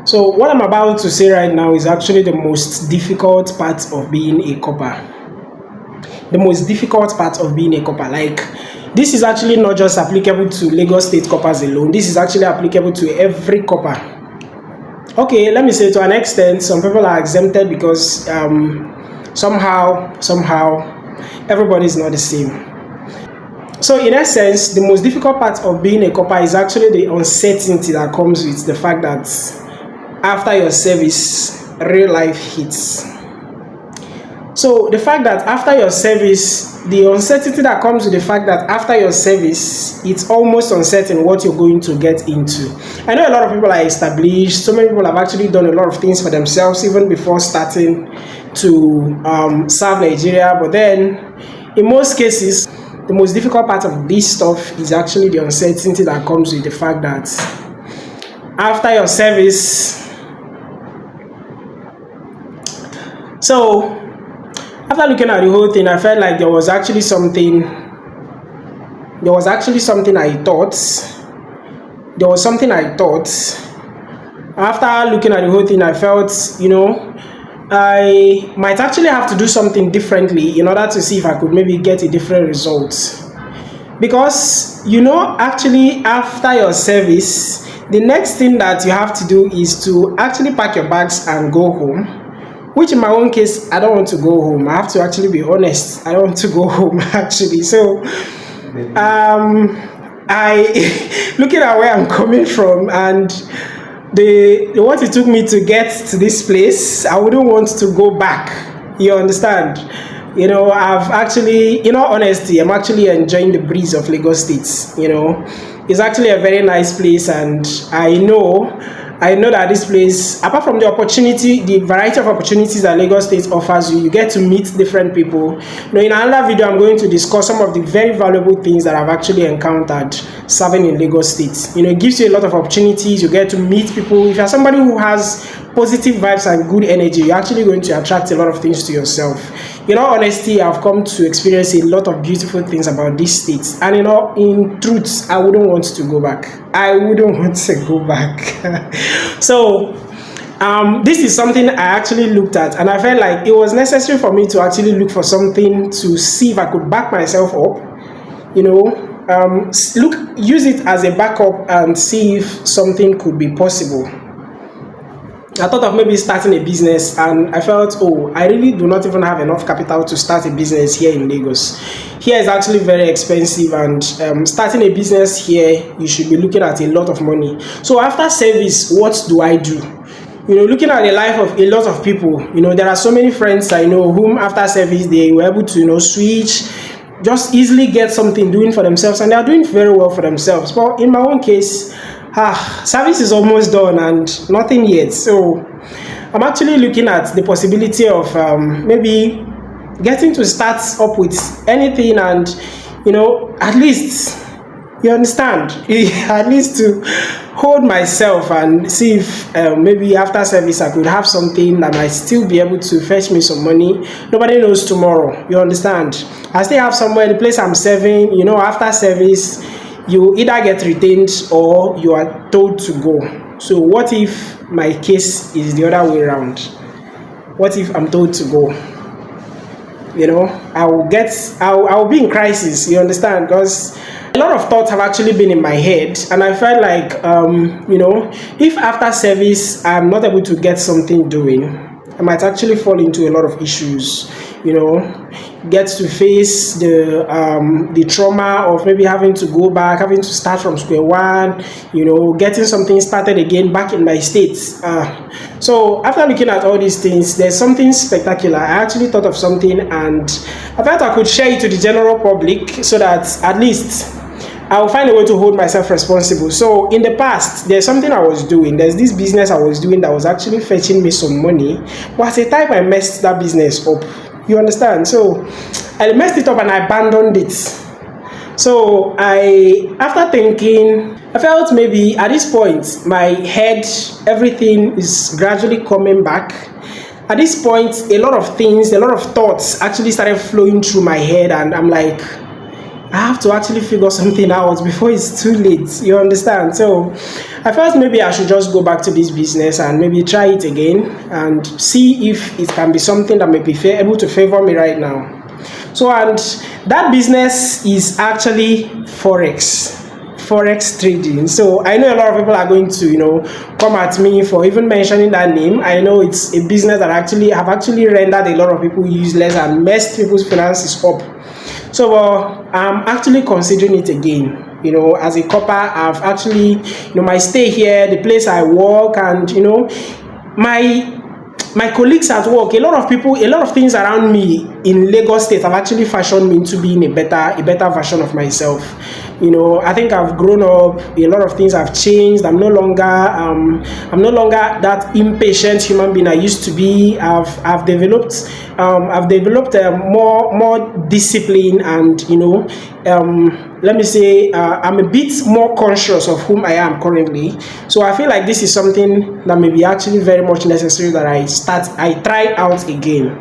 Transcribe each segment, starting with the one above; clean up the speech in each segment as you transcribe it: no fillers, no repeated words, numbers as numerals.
So what I'm about to say right now is actually the most difficult part of being a copper. The most difficult part of being a copper. Like, this is actually not just applicable to Lagos State coppers alone. This is actually applicable to every copper. Okay, let me say to an extent, some people are exempted because somehow, everybody is not the same. So in essence, the most difficult part of being a copper is actually the uncertainty that comes with the fact that after your service, real life hits. So the fact that after your service, the uncertainty that comes with the fact that after your service, it's almost uncertain what you're going to get into. I know a lot of people are established. So many people have actually done a lot of things for themselves even before starting to serve Nigeria. But then, in most cases, the most difficult part of this stuff is actually the uncertainty that comes with the fact that after your service, so after looking at the whole thing, I felt like there was actually something I thought. After looking at the whole thing, I felt, I might actually have to do something differently in order to see if I could maybe get a different result. Because, actually after your service, the next thing that you have to do is to actually pack your bags and go home. Which in my own case, I don't want to go home. I have to actually be honest. I don't want to go home actually. So, I looking at where I'm coming from and the what it took me to get to this place, I wouldn't want to go back. You understand? I've actually, in all honesty, I'm actually enjoying the breeze of Lagos State. It's actually a very nice place, and I know that this place, apart from the opportunity, the variety of opportunities that Lagos State offers you, you get to meet different people. In another video, I'm going to discuss some of the very valuable things that I've actually encountered serving in Lagos State. It gives you a lot of opportunities. You get to meet people. If you're somebody who has positive vibes and good energy, you're actually going to attract a lot of things to yourself. In all honesty, I've come to experience a lot of beautiful things about this state. And in truth, I wouldn't want to go back. So, this is something I actually looked at, and I felt like it was necessary for me to actually look for something to see if I could back myself up. Use it as a backup and see if something could be possible. I thought of maybe starting a business, and I felt, I really do not even have enough capital to start a business here in Lagos. Here is actually very expensive, and starting a business here, you should be looking at a lot of money. So after service, what do I do? Looking at the life of a lot of people, there are so many friends I know whom after service, they were able to, switch, just easily get something doing for themselves, and they are doing very well for themselves. But in my own case, service is almost done and nothing yet. So I'm actually looking at the possibility of maybe getting to start up with anything, and at least, you understand, at least to hold myself and see if maybe after service I could have something that might still be able to fetch me some money. Nobody knows tomorrow, you understand. I still have somewhere, the place I'm serving, after service, you either get retained or you are told to go. So what if my case is the other way around? What if I'm told to go? I'll be in crisis, you understand? Because a lot of thoughts have actually been in my head, and I felt like, if after service I'm not able to get something doing, I might actually fall into a lot of issues. Get to face the trauma of maybe having to go back, having to start from square one, getting something started again back in my state. So after looking at all these things, there's something spectacular. I actually thought of something, and I thought I could share it to the general public so that at least I'll find a way to hold myself responsible. So in the past, there's something I was doing. There's this business I was doing that was actually fetching me some money. But at the time, I messed that business up. You understand? So I messed it up and I abandoned it. So after thinking, I felt maybe at this point, my head, everything is gradually coming back. At this point, a lot of thoughts actually started flowing through my head, and I'm like, I have to actually figure something out before it's too late. You understand? So I felt maybe I should just go back to this business and maybe try it again and see if it can be something that may be able to favor me right now. So, and that business is actually forex trading. So I know a lot of people are going to come at me for even mentioning that name. I know it's a business that have actually rendered a lot of people useless and messed people's finances up. So I'm actually considering it again. As a Corper, I've actually my stay here, the place I work, and my colleagues at work, a lot of things around me in Lagos State have actually fashioned me into being a better version of myself. I think I've grown up. A lot of things have changed. I'm no longer that impatient human being I used to be. I've developed more discipline, and let me say I'm a bit more conscious of whom I am currently. So I feel like this is something that may be actually very much necessary that I try out again.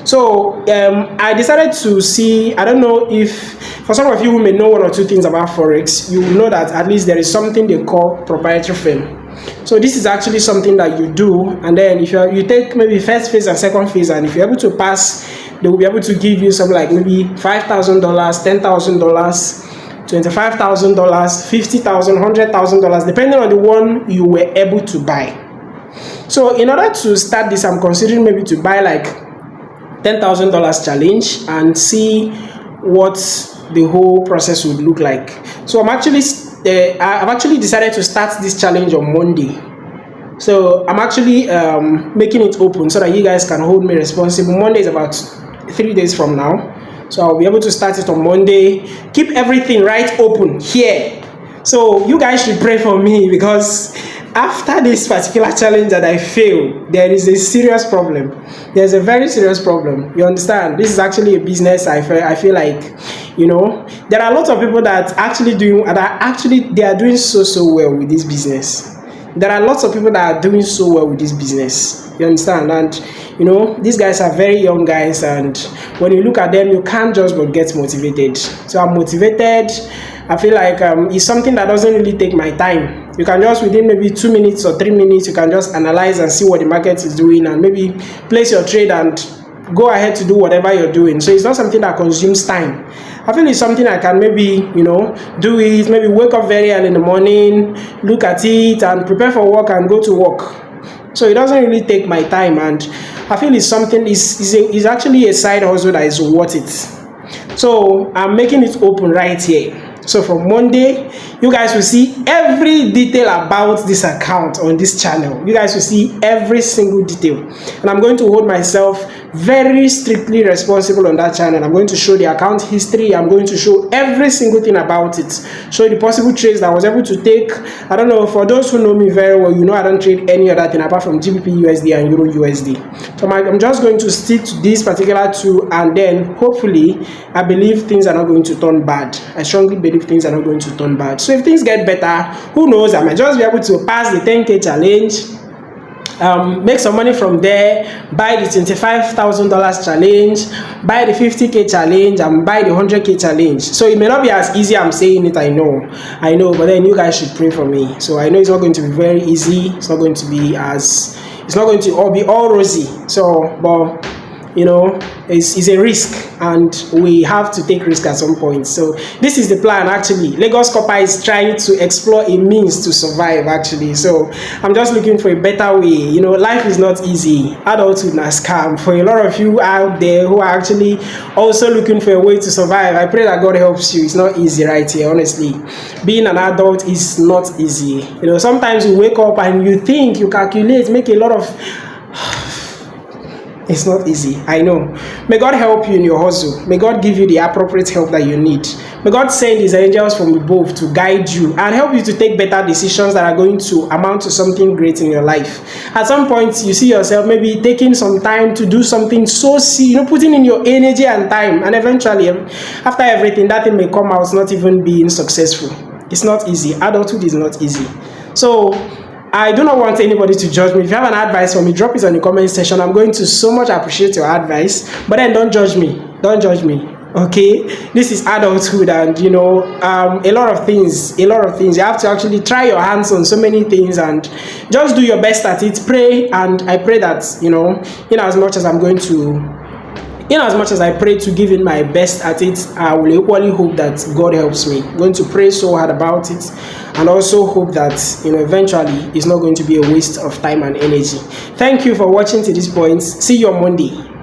So I decided to see, I don't know if for some of you who may know one or two things about Forex, you will know that at least there is something they call proprietary firm. So this is actually something that you do, and then if you take maybe first phase and second phase, and if you're able to pass, they will be able to give you something like maybe $5,000, $10,000, $25,000, $50,000, $100,000, depending on the one you were able to buy. So in order to start this, I'm considering maybe to buy like $10,000 challenge and see what the whole process would look like. So I've actually decided to start this challenge on Monday. So I'm actually making it open so that you guys can hold me responsible. Monday is about 3 days from now. So I'll be able to start it on Monday. Keep everything right open here. So you guys should pray for me, because after this particular challenge that I failed, there is a serious problem. There's a very serious problem. You understand? This is actually a business. I feel like, there are lots of people that they are doing so well with this business. There are lots of people that are doing so well with this business. You understand? And these guys are very young guys, and when you look at them, you can't just but get motivated. So I'm motivated. I feel like it's something that doesn't really take my time. You can just, within maybe 2 minutes or 3 minutes, you can just analyze and see what the market is doing, and maybe place your trade and go ahead to do whatever you're doing. So it's not something that consumes time. I feel it's something I can maybe, do it, maybe wake up very early in the morning, look at it and prepare for work and go to work. So it doesn't really take my time, and I feel it's something, is actually a side hustle that is worth it. So I'm making it open right here. So from Monday, you guys will see every detail about this account on this channel. You guys will see every single detail. And I'm going to hold myself very strictly responsible on that channel. I'm going to show the account history. I'm going to show every single thing about it. Show the possible trades that I was able to take. I don't know, for those who know me very well, I don't trade any other thing apart from GBP USD and Euro USD. So I'm just going to stick to this particular two, and then hopefully, I believe things are not going to turn bad. I strongly believe things are not going to turn bad. So if things get better, who knows, I might just be able to pass the 10K challenge, make some money from there, buy the $25,000 challenge, buy the 50K challenge, and buy the 100K challenge. So it may not be as easy. I'm saying it, I know, but then you guys should pray for me. So I know it's not going to be very easy. It's not going to all be all rosy. So, but it's a risk, and we have to take risk at some point. So this is the plan. Actually, Lagos Corper is trying to explore a means to survive, actually. So I'm just looking for a better way. Life is not easy. Adulthood is a scam. For a lot of you out there who are actually also looking for a way to survive, I pray that God helps you. It's not easy right here, honestly. Being an adult is not easy. Sometimes you wake up and you think, you calculate, make a lot of It's not easy, I know. May God help you in your hustle. May God give you the appropriate help that you need. May God send His angels from above to guide you and help you to take better decisions that are going to amount to something great in your life. At some point, you see yourself maybe taking some time to do something so putting in your energy and time, and eventually, after everything, that thing may come out not even being successful. It's not easy. Adulthood is not easy. So I do not want anybody to judge me. If you have an advice for me, drop it on the comment section. I'm going to so much appreciate your advice. But then don't judge me. Don't judge me. Okay, this is adulthood, and a lot of things, you have to actually try your hands on so many things, and just do your best at it. Pray, and I pray that in as much as I pray to give in my best at it, I will equally hope that God helps me. I'm going to pray so hard about it, and also hope that eventually it's not going to be a waste of time and energy. Thank you for watching to this point. See you on Monday.